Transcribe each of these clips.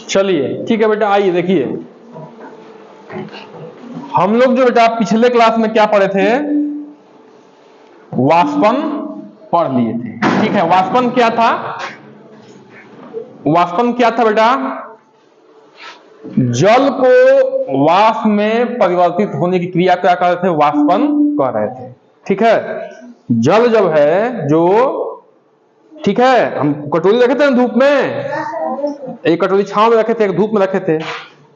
चलिए ठीक है बेटा, आइए देखिए, हम लोग जो बेटा पिछले क्लास में क्या पढ़े थे, वाष्पन पढ़ लिए थे। ठीक है, वाष्पन क्या था? वाष्पन क्या था बेटा? जल को वाष्प में परिवर्तित होने की क्रिया क्या कर रहे थे? वाष्पन कह रहे थे। ठीक है, जल जब है जो, ठीक है, हम कटोरी रखे थे धूप में, एक कटोरी छांव में रखे थे, एक धूप में रखे थे,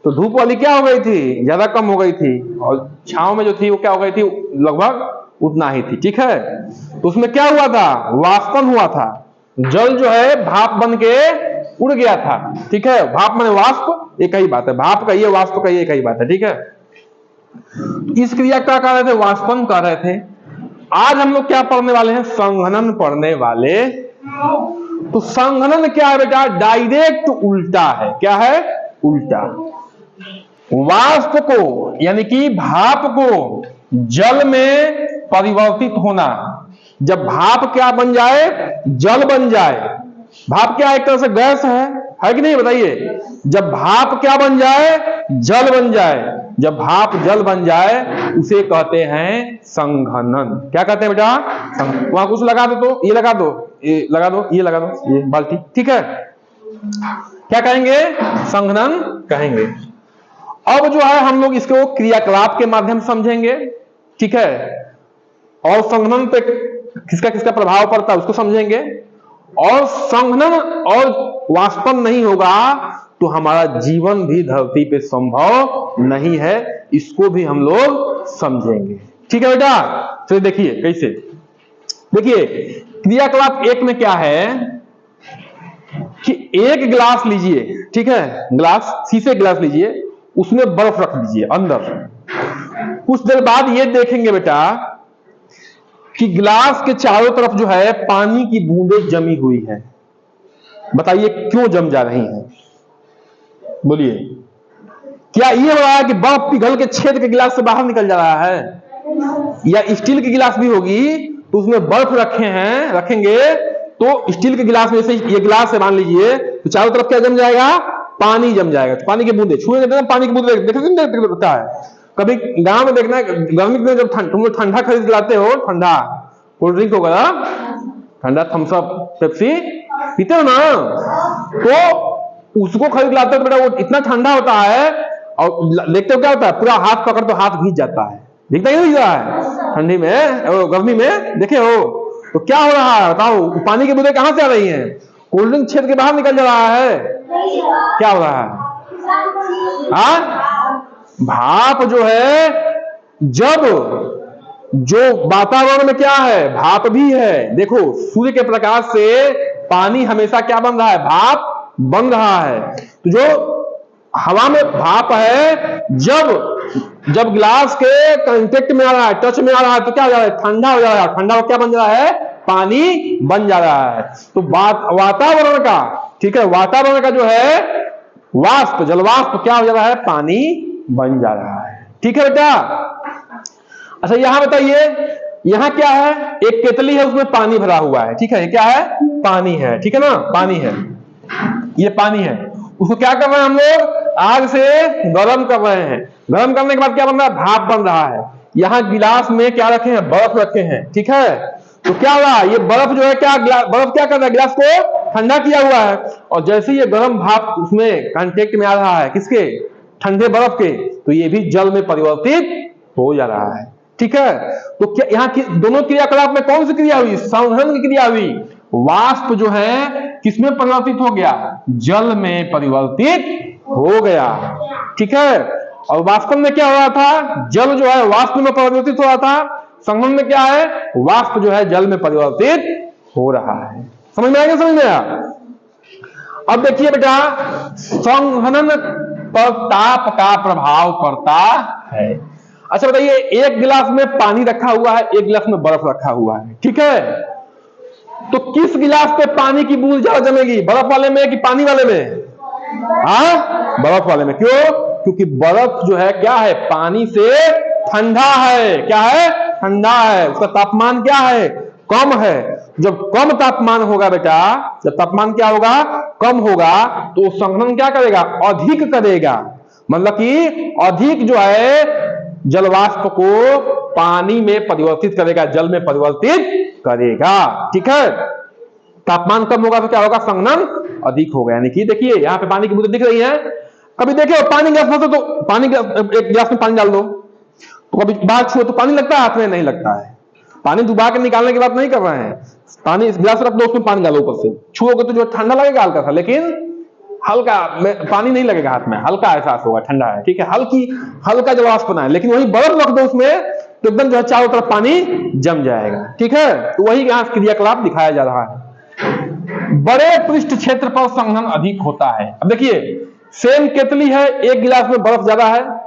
तो धूप वाली क्या हो गई थी? ज्यादा कम हो गई थी, और छांव में जो थी वो क्या हो गई थी? लगभग उतना ही थी। ठीक है, तो उसमें क्या हुआ था? वाष्पन हुआ था। जल जो है भाप बन के उड़ गया था। ठीक है, भाप माने वाष्प, एक ही बात है, भाप कहिए वाष्प कहिए एक ही बात है। ठीक है, इस क्रिया क्या कर रहे थे? वाष्पन कर रहे थे। आज हम लोग क्या पढ़ने वाले हैं? संघनन पढ़ने वाले। तो संघनन क्या है बेटा? डायरेक्ट उल्टा है। क्या है? उल्टा। वाष्प को यानी कि भाप को जल में परिवर्तित होना। जब भाप क्या बन जाए? जल बन जाए। भाप क्या एक तरह से गैस है कि नहीं? बताइए। जब भाप क्या बन जाए? जल बन जाए। जब भाप जल बन जाए उसे कहते हैं संघनन। क्या कहते हैं बेटा? वहां कुछ लगा दो, तो ये लगा दो, ये लगा दो, ये लगा दो, ये बाल्टी। ठीक है, क्या कहेंगे? संघनन कहेंगे। अब जो है हम लोग इसको क्रियाकलाप के माध्यम से समझेंगे। ठीक है, और संघनन पे किसका किसका प्रभाव पड़ता है उसको समझेंगे। और संघनन और वाष्पन नहीं होगा तो हमारा जीवन भी धरती पे संभव नहीं है, इसको भी हम लोग समझेंगे। ठीक है बेटा, चलिए देखिए कैसे। देखिए क्रियाकलाप एक में क्या है कि एक गिलास लीजिए, ठीक है, गिलास, शीशे गिलास लीजिए, उसमें बर्फ रख दीजिए अंदर। कुछ देर बाद ये देखेंगे बेटा कि गिलास के चारों तरफ जो है पानी की बूंदें जमी हुई है। बताइए क्यों जम जा रही हैं? बोलिए, क्या ये हो रहा है कि बर्फ पिघल के छेद के गिलास से बाहर निकल जा रहा है? या स्टील की गिलास भी होगी तो उसमें बर्फ रखेंगे तो स्टील के गिलास में, जैसे ये गिलास है मान लीजिए, तो चारों तरफ क्या जम जाएगा? पानी जम जाएगा। तो पानी की बूंदे छुएंगे तो पानी की बूंदे देखते है। कभी गांव में देखना, गर्मी के दिन जब तुम लोग ठंडा खरीद लाते हो, ठंडा कोल्ड ड्रिंक वगैरह, ठंडा थम्स अप, पेप्सी पीते हो ना, तो उसको खरीद लाते हो तो बेटा वो इतना ठंडा होता है, और देखते हो क्या होता है? पूरा हाथ पकड़ तो हाथ भीग जाता है। दिखता ही नहीं है ठंडी में, गर्मी में देखे हो? तो क्या हो रहा है बताओ? पानी की बूंदें कहां से आ रही हैं? कोल्ड ड्रिंक छेद के बाहर निकल जा रहा है। क्या हो रहा है? भाप जो है, जब जो वातावरण में क्या है? भाप भी है। देखो सूर्य के प्रकाश से पानी हमेशा क्या बन रहा है? भाप बन रहा है। तो जो हवा में भाप है, जब गिलास के कांटेक्ट में आ रहा है, टच में आ रहा है, तो क्या हो जा रहा है? ठंडा हो जा रहा है। ठंडा क्या बन जा रहा है? पानी बन जा रहा है। तो वातावरण का, ठीक है, वातावरण का जो है वाष्प, जलवाष्प क्या हो जा रहा है? पानी बन जा रहा है। ठीक है बेटा। अच्छा यहां बताइए, यहां क्या है? एक केतली है, उसमें पानी भरा हुआ है। ठीक है, ये क्या है? पानी है। ठीक है ना, पानी है, ये पानी है। उसको क्या कर रहे हैं हम लोग? आग से गर्म कर रहे हैं। गर्म करने के बाद क्या बन रहा है? भाप बन रहा है। यहां गिलास में क्या रखे हैं? बर्फ रखे हैं। ठीक है, तो क्या हुआ? ये बर्फ जो है क्या, बर्फ क्या कर रहा है? गिलास को ठंडा किया हुआ है, और जैसे ही ये गर्म भाप उसमें कांटेक्ट में आ रहा है, किसके? ठंडे बर्फ के, तो ये भी जल में परिवर्तित हो जा रहा है। ठीक है, तो क्या यहाँ की दोनों क्रियाकलाप में कौन सी क्रिया हुई? संघनन की क्रिया हुई। वाष्प जो है किसमें परिवर्तित हो गया? जल में परिवर्तित हो गया। ठीक है, और वाष्पन में क्या हो रहा था? जल जो है वाष्प में परिवर्तित हो रहा था। संघनन में क्या है? वाष्प जो है जल में परिवर्तित हो रहा है। समझ में आएगा? समझ में आया? अब देखिए बेटा, संघनन पर ताप का प्रभाव पड़ता है। अच्छा बताइए, एक गिलास में पानी रखा हुआ है, एक गिलास में बर्फ रखा हुआ है। ठीक है, तो किस गिलास पे पानी की बूंद ज्यादा जमेगी? बर्फ वाले में कि पानी वाले में? बर्फ वाले में। क्यों? क्योंकि बर्फ जो है क्या है? पानी से ठंडा है। क्या है? ठंडा है। उसका तापमान क्या है? कम है। जब कम तापमान होगा बेटा, जब तापमान क्या होगा, कम होगा, तो संघनन क्या करेगा, अधिक करेगा। मतलब कि अधिक जो है जलवाष्प को पानी में परिवर्तित करेगा, जल में परिवर्तित करेगा। ठीक है, तापमान कम होगा तो क्या होगा, संघनन अधिक होगा। यानी कि देखिए यहाँ पे पानी की बूंदें दिख रही है, कभी देखिए पानी गिलास में तो पानी एक गिलास में पानी डाल दो, तो कभी बाहर छुओ तो पानी लगता है, हाथ में नहीं लगता है। पानी डुबा के निकालने की बात नहीं कर रहे हैं, पानी इस गिलास रख दो, उसमें पानी डालो, ऊपर से छुओगे तो जो ठंडा लगेगा हल्का सा, लेकिन हल्का पानी नहीं लगेगा हाथ में, हल्का एहसास होगा, ठंडा है। ठीक है, हल्का जलवाष्प बना है, लेकिन वही बर्फ रख दो उसमें तो एकदम जो है चारों तरफ पानी जम जाएगा। ठीक है, तो वही यहाँ क्रियाकलाप दिखाया जा रहा है। बड़े पृष्ठ क्षेत्र पर संघनन अधिक होता है। अब देखिए सेम केतली है, एक गिलास में बर्फ ज्यादा है,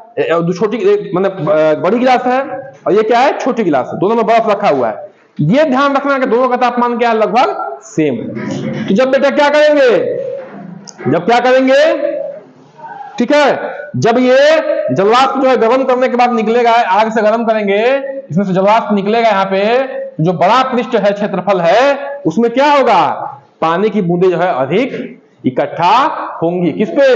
छोटी मतलब बड़ी गिलास है, और ये क्या है, छोटी गिलास है, दोनों में बर्फ रखा हुआ है। ये ध्यान रखना कि दोनों का तापमान क्या है, लगभग सेम है। तो जब बेटा क्या करेंगे, जब क्या करेंगे, ठीक है, जब ये जलवाष्प जो है गर्म करने के बाद निकलेगा, आग से गर्म करेंगे, इसमें से जलवाष्प निकलेगा, यहाँ पे जो बड़ा पृष्ठ है, क्षेत्रफल है, उसमें क्या होगा, पानी की बूंदें जो है अधिक इकट्ठा होंगी। किस पे,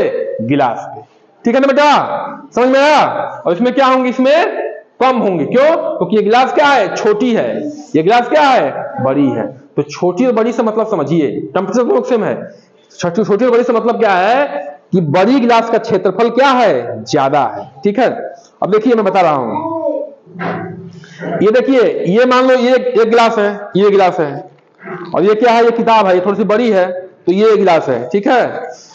गिलास पे। ठीक है ना बेटा, समझ में आया। और इसमें क्या होंगी, इसमें कम होंगी। क्यों, क्योंकि ये गिलास क्या है, छोटी है, ये गिलास क्या है, बड़ी है। तो छोटी और बड़ी से मतलब समझिए, टेम्परेचर दोनों सेम है, छोटी और बड़ी से मतलब क्या है कि बड़ी गिलास का क्षेत्रफल क्या है, ज्यादा है। ठीक है, अब देखिए मैं बता रहा हूं, ये देखिए, ये मान लो ये एक गिलास है, ये गिलास है, और ये क्या है, ये किताब है, ये थोड़ी सी बड़ी है, तो ये गिलास है। ठीक है,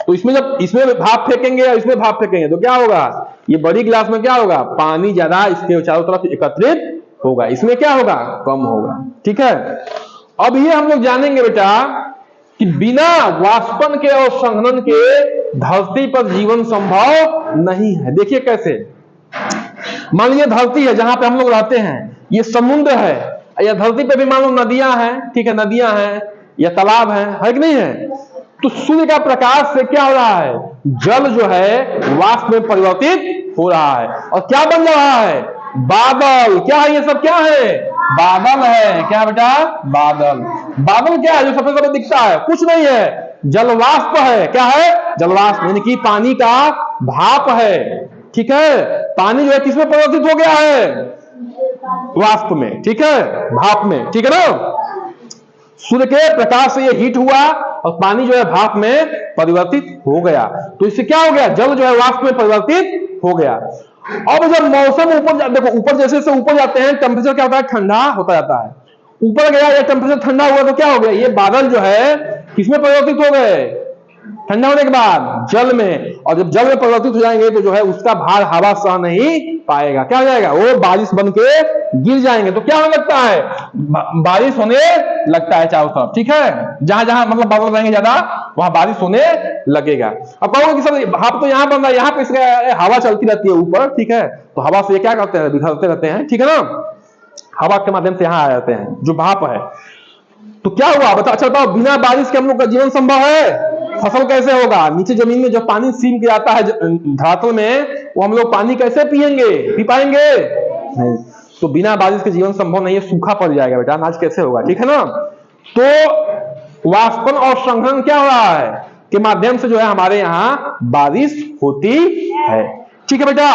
तो इसमें जब इसमें भाप फेंकेंगे या इसमें भाप फेंकेंगे तो क्या होगा, ये बड़ी गिलास में क्या होगा, पानी ज्यादा इसके चारों तरफ एकत्रित होगा, इसमें क्या होगा, कम होगा। ठीक है, अब ये हम लोग जानेंगे बेटा कि बिना वाष्पन के और संघनन के धरती पर जीवन संभव नहीं है। देखिए कैसे, मान लीजिए धरती है जहां पे हम लोग रहते हैं, ये समुद्र है, या धरती पे भी मान लो नदियां हैं, ठीक है, नदियां हैं या तालाब है कि नहीं है। तो सूर्य का प्रकाश से क्या हो रहा है, जल जो है वाष्प में परिवर्तित हो रहा है, और क्या बन रहा है, बादल। क्या है ये सब, क्या है, बादल है। क्या बेटा, बादल। बादल क्या है, जो सफेद सफेद दिखता है, कुछ नहीं है, जलवाष्प है। क्या है, जलवाष्प, यानी कि पानी का भाप है। ठीक है, पानी जो है किसमें परिवर्तित हो गया है, वाष्प में। ठीक है, भाप में। ठीक है ना, सूर्य के प्रकाश से ये हीट हुआ और पानी जो है भाप में परिवर्तित हो गया, तो इससे क्या हो गया, जल जो है वाष्प में परिवर्तित हो गया। अब जब मौसम ऊपर, देखो ऊपर जैसे जैसे ऊपर जाते हैं टेम्परेचर क्या होता है, ठंडा होता जाता है। ऊपर गया या टेम्परेचर ठंडा हुआ तो क्या हो गया, ये बादल जो है किसमें परिवर्तित हो गए, ठंडा होने के बाद जल में। और जब जल में परिवर्तित हो जाएंगे तो जो है उसका भार हवा सह नहीं पाएगा, क्या हो जाएगा, वो बारिश बन के गिर जाएंगे। तो क्या होने लगता है, बारिश होने लगता है चारों तरफ। ठीक है, जहां जहां मतलब बादल रहेंगे ज्यादा वहां बारिश होने लगेगा। अब कहोगे कि सर भाप तो यहाँ बन रहा है, यहाँ पे इसका हवा चलती रहती है ऊपर, ठीक है, तो हवा से ये क्या करते हैं, बिखरते रहते हैं। ठीक है ना, हवा के माध्यम से यहाँ आ जाते हैं जो भाप है। तो क्या हुआ बता, अच्छा बताओ, बिना बारिश के हम लोग का जीवन संभव है, फसल कैसे होगा, नीचे जमीन में जो पानी सीम के आता है धरातल में, वो हम लोग पानी कैसे पिएंगे, पी पाएंगे नहीं। तो बिना बारिश के जीवन संभव नहीं है, सूखा पड़ जाएगा बेटा, अनाज कैसे होगा। ठीक है ना, तो वाष्पन और संघनन क्या हो रहा है के माध्यम से जो है हमारे यहाँ बारिश होती है। ठीक है बेटा,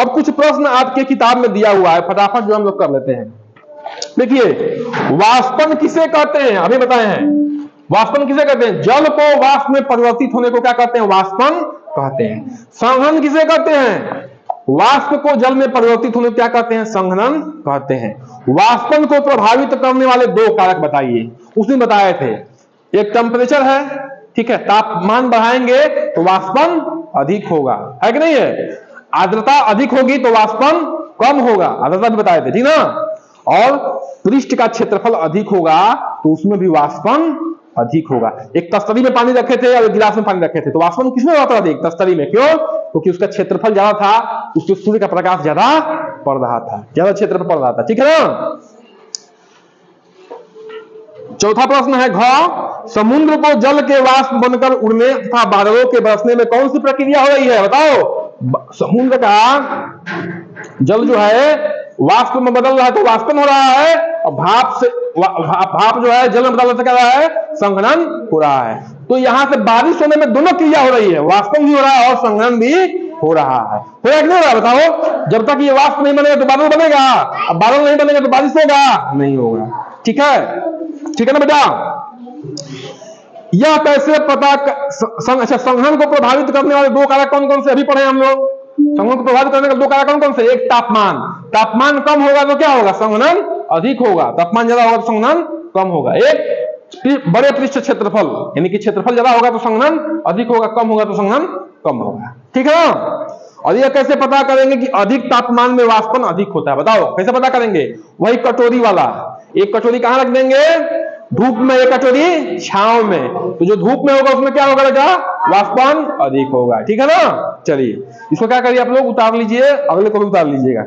अब कुछ प्रश्न आपके किताब में दिया हुआ है, फटाफट जो हम लोग कर लेते हैं। देखिए, वाष्पन किसे कहते हैं, अभी बताए हैं, वाष्पन किसे कहते हैं, जल को वाष्प में परिवर्तित होने को क्या कहते हैं, वाष्पन कहते हैं। संघनन किसे कहते हैं, वाष्प को जल में परिवर्तित होने को क्या कहते हैं, संघनन कहते हैं। वाष्पन को प्रभावित करने वाले दो कारक बताइए, उसने बताए थे, एक टेम्परेचर है, ठीक है, तापमान बढ़ाएंगे तो वाष्पन अधिक होगा, है कि नहीं है, आर्द्रता अधिक होगी तो वाष्पन कम होगा, आर्द्रता भी बताए थे, ठीक ना, और पृष्ठ का क्षेत्रफल अधिक होगा तो उसमें भी वाष्पन अधिक होगा। एक तस्तरी में पानी रखे थे और गिलास में पानी रखे थे, तो वाष्पन किसमें होता था, एक तस्तरी में, क्यों, क्योंकि उसका क्षेत्रफल ज्यादा था, उससे सूर्य का प्रकाश ज्यादा पड़ रहा था, ज्यादा क्षेत्रफल पड़ रहा था। ठीक है ना, चौथा प्रश्न है घ, समुद्र को जल के वाष्प बनकर उड़ने तथा बादलों के बरसने में कौन सी प्रक्रिया हो रही है, बताओ। समुद्र का जल जो है वाष्प में बदल रहा है तो वाष्पन हो रहा है, और भाप से भाप जो है जल में बदल क्या रहा है, संघनन हो रहा है। तो यहां से बारिश होने में दोनों क्रिया हो रही है, वाष्पन भी हो रहा है और संघनन भी हो रहा है। हो रहा कि नहीं हो रहा बताओ? जब तक ये वाष्प नहीं बनेगा तो बादल बनेगा, अब बादल नहीं बनेगा तो बारिश होगा नहीं होगा। ठीक है, ठीक है ना बेटा? यह कैसे पता अच्छा, संघनन को प्रभावित करने वाले दो कारक कौन कौन से अभी पढ़े हम लोग? संघनन को प्रभावित करने वाले दो कारक कौन कौन से? एक तापमान, तापमान कम होगा तो क्या होगा, संघनन अधिक होगा, तापमान ज्यादा होगा तो संघनन कम होगा। एक बड़े पृष्ठ क्षेत्रफल, यानी कि क्षेत्रफल ज्यादा होगा तो संघनन अधिक होगा, कम होगा तो संघनन कम होगा। ठीक है ना? और यह कैसे पता करेंगे कि अधिक तापमान में वाष्पन अधिक होता है? बताओ कैसे पता करेंगे? वही कटोरी वाला, एक कटोरी कहां रख देंगे, धूप में, एक कटोरी छांव में, तो जो धूप में होगा उसमें क्या होगा बेटा, वाष्पन अधिक होगा। ठीक है ना? चलिए इसको क्या करिए आप लोग, उतार लीजिए, अगले को भी उतार लीजिएगा।